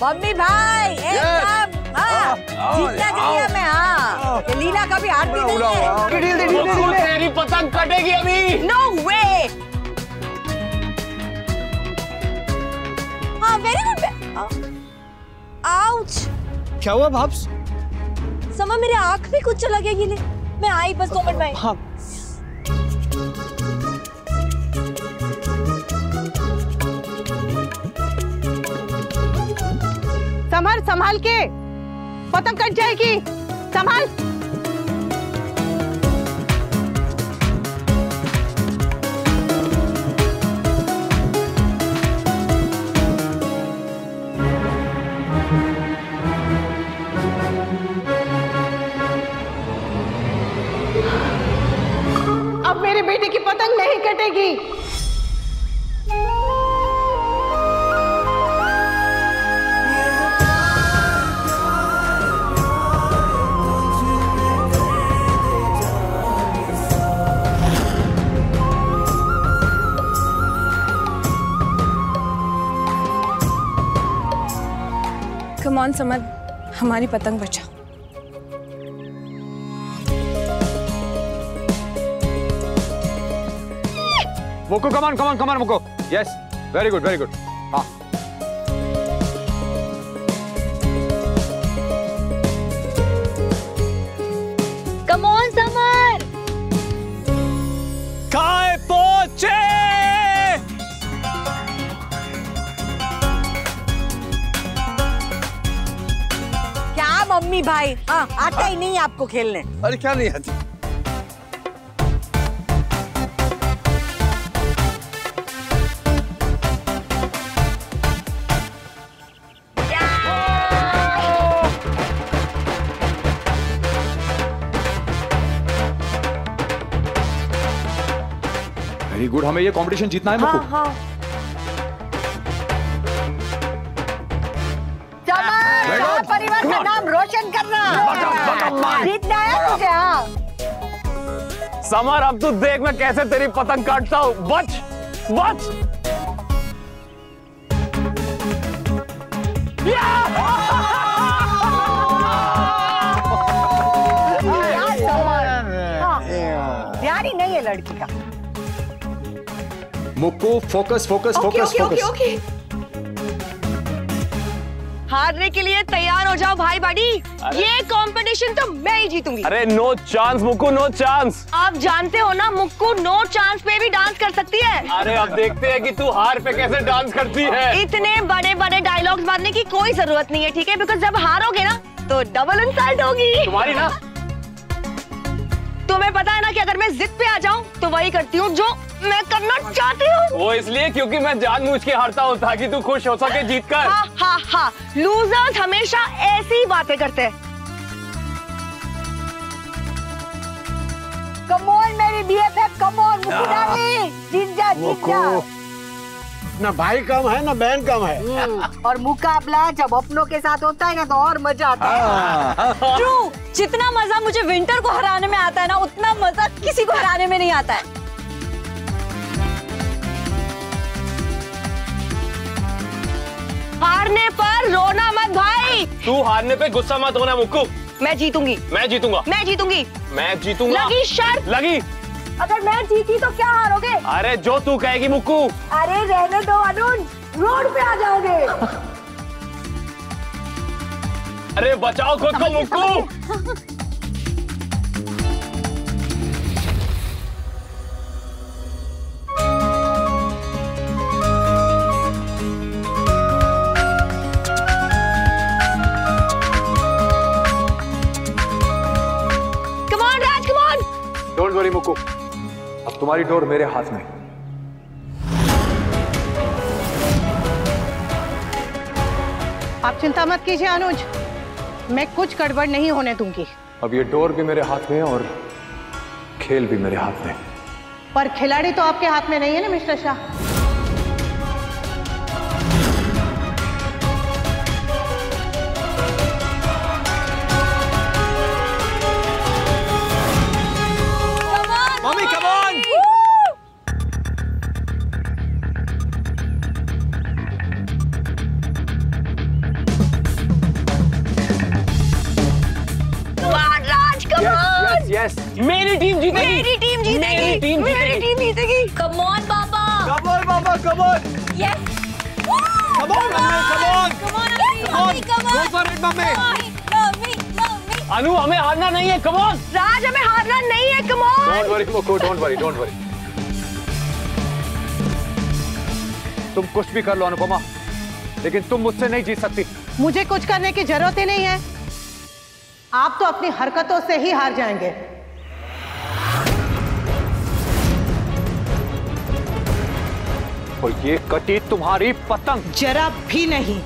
Mummy भाई एकदम जीतना चाहिए हमें। हाँ लीला कभी हारती नहीं है। तेरी पतंग कटेगी अभी। नो वे। हाँ वेरी गुड। आउच। क्या हुआ भाप्स? समा मेरे आँख में कुछ चला गया गिले। मैं आई बस 2 मिनट में। हाँ। संभाल संभाल के, पतंग कट जाएगी, संभाल। अब मेरे बेटे की पतंग नहीं कटेगी। कम ऑन समर, हमारी पतंग बचा। Mukku come on Mukku. Yes very good हाँ। Come on Samar. काय पहुंचे। क्या मम्मी भाई, हाँ आता ही नहीं आपको खेलने। अरे क्या नहीं आती? वेरी गुड, हमें ये कंपटीशन जीतना है मुक्कू। हाँ। परिवार का नाम रोशन करना। जीतना है तुझे। हाँ समर अब तू देख मैं कैसे तेरी पतंग काटता हूँ। बच। ध्यान ही नहीं है लड़की का। मुक्कू फोकस। ओके। हारने के लिए तैयार हो जाओ भाई बड़ी। ये कंपटीशन तो मैं ही जीतूंगी। अरे no chance Mukku, no chance. आप जानते हो ना मुक्कू नो चांस पे भी डांस कर सकती है। अरे अब देखते हैं कि तू हार पे कैसे डांस करती है। इतने बड़े बड़े डायलॉग्स मारने की कोई जरूरत नहीं है, ठीक है? बिकॉज जब हारोगे ना तो डबल इंसल्ट होगी तुम्हारी ना। तुम्हें पता है ना कि अगर मैं जिद पे आ जाऊं तो वही करती हूँ जो मैं करना चाहती हूँ। वो इसलिए क्योंकि मैं जानबूझ के हारता हूँ ताकि तू खुश हो सके जीतकर। हाँ लूजर्स हमेशा ऐसी ही बातें करते हैं। कम ऑन मेरी BFF, come on Mukku darling, जीत जा। ना भाई कम है ना बहन कम है। और मुकाबला जब अपनों के साथ होता है ना तो और मजा आता है। ट्रू, जितना मजा मुझे विंटर को हराने में आता है ना उतना मजा किसी को हराने में नहीं आता है। हारने पर रोना मत भाई। तू हारने पे गुस्सा मत होना मुक्कू। मैं जीतूंगी। मैं जीतूंगा। लगी शर्त। लगी। अगर मैं जीती तो क्या हारोगे? अरे जो तू कहेगी मुक्कू। अरे रहने दो अरुण, रोड पे आ जाओगे। अरे बचाओ खुद को मुक्कू। डोंट वरी मुक्कू, अब तुम्हारी डोर मेरे हाथ में। आप चिंता मत कीजिए अनुज, मैं कुछ गड़बड़ नहीं होने दूंगी। अब ये डोर भी मेरे हाथ में है और खेल भी मेरे हाथ में। पर खिलाड़ी तो आपके हाथ में नहीं है ना mister Shah. Mummy come on. Yes मेरी टीम जीतेगी। मेरी टीम जीतेगी। मेरी टीम मेरी जीतेगी। टीम जीतेगी। कम ऑन पापा। कम ऑन पापा, come on. Yes Come on, come on, come on come on. Go for it, मम्मी। मम्मी मम्मी। अनु हमें हारना नहीं है, कम ऑन। राज हमें हारना नहीं है, come on. Don't worry Mukku, don't worry, don't worry. तुम कुछ भी कर लो अनुपमा, लेकिन तुम मुझसे नहीं जीत सकती। मुझे कुछ करने की जरूरत ही नहीं है। आप तो अपनी हरकतों से ही हार जाएंगे। और ये कटी तुम्हारी पतंग। जरा भी नहीं।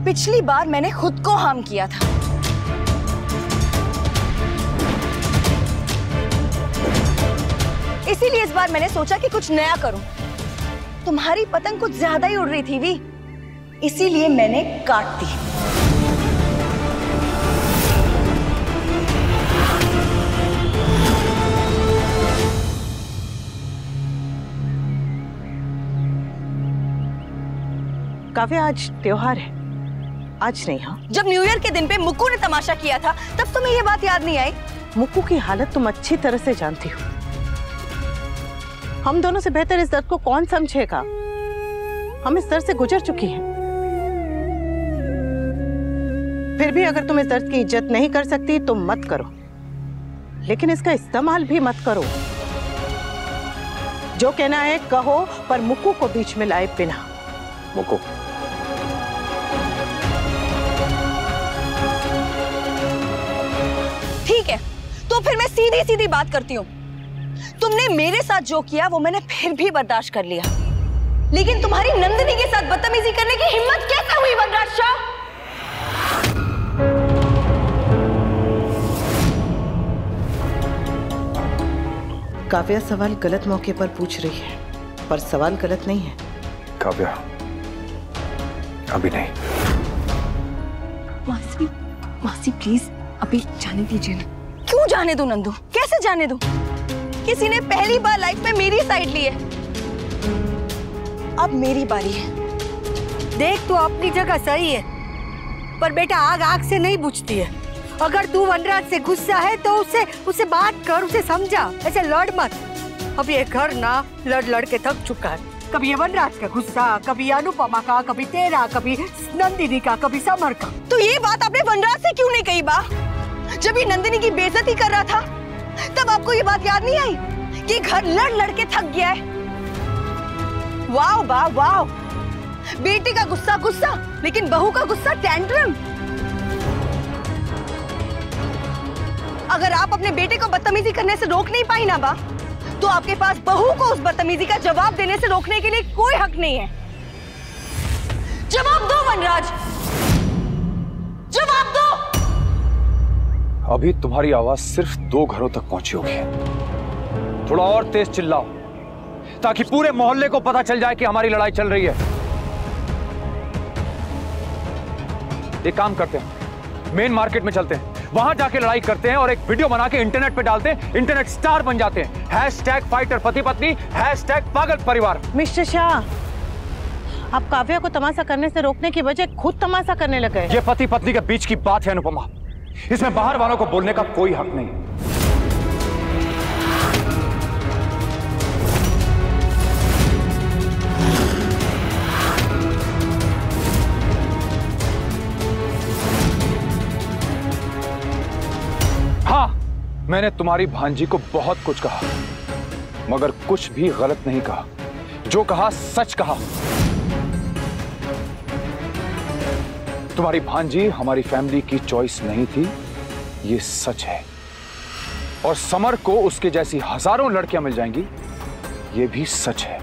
पिछली बार मैंने खुद को हार्म किया था, इसीलिए इस बार मैंने सोचा कि कुछ नया करूं। तुम्हारी पतंग कुछ ज्यादा ही उड़ रही थी वी, इसीलिए मैंने काट दी। काव्या, आज त्योहार है, आज नहीं। हाँ, जब न्यू ईयर के दिन पे मुक्कू ने तमाशा किया था तब तुम्हें ये बात याद नहीं आई? मुक्कू की हालत तुम अच्छी तरह से जानती हो। हम दोनों से बेहतर इस दर्द को कौन समझेगा? हम इस दर्द से गुजर चुकी हैं। फिर भी अगर तुम इस दर्द की इज्जत नहीं कर सकती तो मत करो, लेकिन इसका इस्तेमाल भी मत करो। जो कहना है कहो, पर मुक्कू को बीच में लाए बिना। मुक्कू, ठीक है, तो फिर मैं सीधी सीधी बात करती हूँ। तुमने मेरे साथ जो किया वो मैंने फिर भी बर्दाश्त कर लिया, लेकिन तुम्हारी नंदिनी के साथ बदतमीजी करने की हिम्मत कैसे हुई वनराज शाह? काव्या सवाल गलत मौके पर पूछ रही है, पर सवाल गलत नहीं है। काव्या, अभी नहीं। मासी, मासी प्लीज अभी जाने दीजिए ना। क्यों जाने दूं नंदू? कैसे जाने दूं? किसी ने पहली बार लाइफ में मेरी साइड ली है, अब मेरी बारी है। देख, तू अपनी जगह सही है, पर बेटा आग आग से नहीं बुझती है। अगर तू वनराज से गुस्सा है तो उससे बात कर, उसे समझा, ऐसे लड़ मत। अब ये घर ना लड़ लड़ के थक चुका है। कभी ये वनराज का गुस्सा, कभी अनुपमा का, कभी तेरा, कभी नंदिनी का, कभी समर का। तो ये बात आपने वनराज से क्यों नहीं कही बा? जब ये नंदिनी की बेइज्जती कर रहा था तब आपको ये बात याद नहीं आई कि घर लड़ लड़ के थक गया है? वाह बा वाह, बेटी का गुस्सा गुस्सा, लेकिन बहू का गुस्सा टेंट्रम। अगर आप अपने बेटे को बदतमीजी करने से रोक नहीं पाई ना बा, तो आपके पास बहू को उस बदतमीजी का जवाब देने से रोकने के लिए कोई हक नहीं है। जवाब दो वनराज, जवाब दो। अभी तुम्हारी आवाज सिर्फ 2 घरों तक पहुंची होगी। थोड़ा और तेज चिल्लाओ ताकि पूरे मोहल्ले को पता चल जाए कि हमारी लड़ाई चल रही है। एक काम करते हैं, मेन मार्केट में चलते हैं, वहां जाके लड़ाई करते हैं और एक वीडियो बना के इंटरनेट पे डालते हैं, इंटरनेट स्टार बन जाते हैं। #फाइटर पति पत्नी, #पागल परिवार। मिस्टर शाह, आप काव्या को तमाशा करने से रोकने की बजाय खुद तमाशा करने लगे। ये पति पत्नी के बीच की बात है अनुपमा, इसमें बाहर वालों को बोलने का कोई हक नहीं। हाँ, मैंने तुम्हारी भांजी को बहुत कुछ कहा, मगर कुछ भी गलत नहीं कहा। जो कहा सच कहा। तुम्हारी भांजी हमारी फैमिली की चॉइस नहीं थी, ये सच है। और समर को उसके जैसी हजारों लड़कियां मिल जाएंगी, ये भी सच है।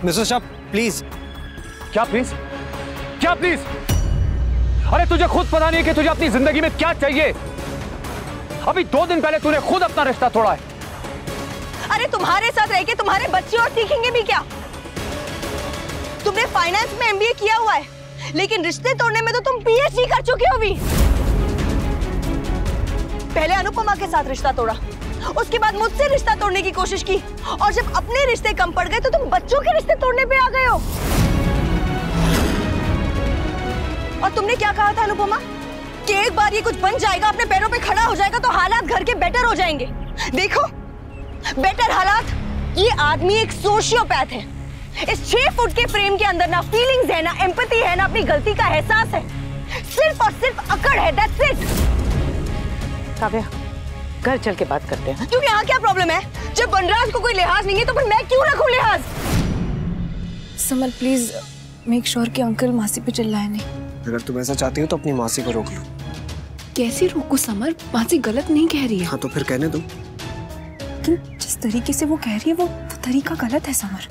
Mister Shah please. क्या प्लीज? क्या प्लीज? अरे तुझे खुद पता नहीं कि तुझे अपनी जिंदगी में क्या चाहिए। अभी 2 दिन पहले तूने खुद अपना रिश्ता तोड़ा है। अरे तुम्हारे साथ रह के तुम्हारे बच्चे और सीखेंगे भी क्या? तुमने फाइनेंस में एमबीए किया हुआ है, लेकिन रिश्ते तोड़ने में तो तुम पीएचडी कर चुके हो भी। पहले अनुपमा के साथ रिश्ता तोड़ा, उसके बाद मुझसे रिश्ता तोड़ने की कोशिश की, और जब अपने रिश्ते कम पड़ गए तो तुम बच्चों के रिश्ते तोड़ने पे आ गए हो। और तुमने क्या कहा था अनुपमा कि एक बार ये कुछ बन जाएगा, अपने पैरों पे खड़ा हो जाएगा तो हालात घर के बेटर हो जाएंगे। देखो बेटर हालात, ये आदमी एक सोशियोपैथ है। इस 6 फुट के फ्रेम के अंदर ना फीलिंग्स है, ना एम्पैथी है, ना अपनी गलती का एहसास है, सिर्फ और सिर्फ अकड़ है। That's it. काव्या, घर चल के बात करते हैं। क्योंकि यहाँ क्या प्रॉब्लम है? जब वनराज को कोई लिहाज नहीं है तो फिर मैं क्यों रखूं लिहाज? समर प्लीज मेक श्योर कि अंकल मासी पे चिल्लाए नहीं। अगर तुम ऐसा चाहती हो तो अपनी मासी को रोक लो। कैसे रोको समर? मासी गलत नहीं कह रही है। हाँ तो फिर कहने दो। लेकिन जिस तरीके से वो कह रही है वो तरीका गलत है समर।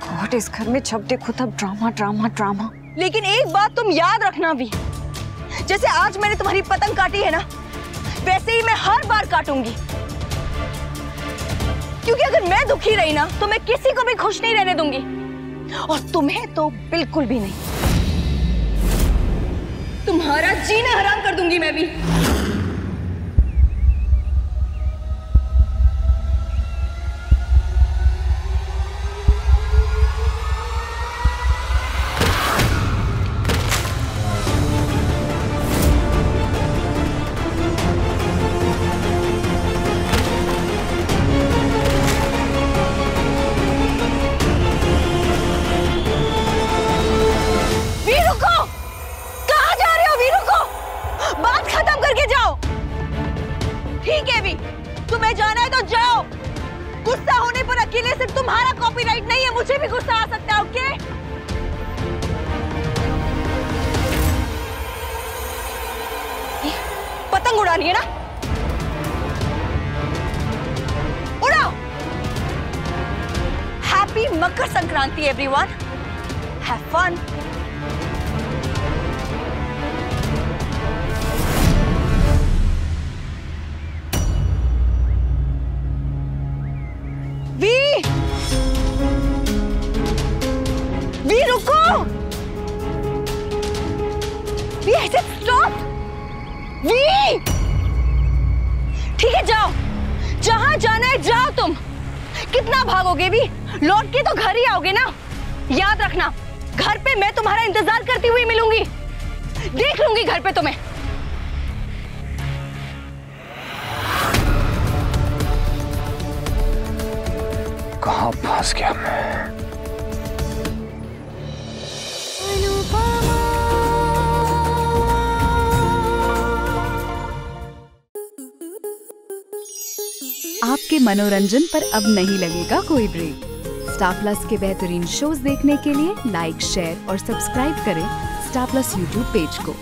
गॉड, इस घर में जब देखो तब ड्रामा ड्रामा ड्रामा। लेकिन एक बात तुम याद रखना भी, जैसे आज मैंने तुम्हारी पतंग काटी है ना, वैसे ही मैं हर बार काटूंगी। क्योंकि अगर मैं दुखी रही ना तो मैं किसी को भी खुश नहीं रहने दूंगी, और तुम्हें तो बिल्कुल भी नहीं। तुम्हारा जीना हराम कर दूंगी मैं भी। ठीक है भी, तुम्हें जाना है तो जाओ। गुस्सा होने पर अकेले सिर्फ तुम्हारा कॉपीराइट नहीं है, मुझे भी गुस्सा आ सकता है। ओके? पतंग उड़ानी है ना? उड़ाओ। Happy Makar Sankranti everyone. Have fun. We रुको। वी ऐसे स्टॉप। वी ठीक है, जाओ जहां जाना है जाओ। तुम कितना भागोगे भी? लौट के तो घर ही आओगे ना। याद रखना, घर पे मैं तुम्हारा इंतजार करती हुई मिलूंगी। देख लूंगी घर पे तुम्हें। कहां फंस गया मैं? आपके मनोरंजन पर अब नहीं लगेगा कोई ब्रेक। स्टार प्लस के बेहतरीन शोज देखने के लिए लाइक, शेयर और सब्सक्राइब करें स्टार प्लस यूट्यूब पेज को।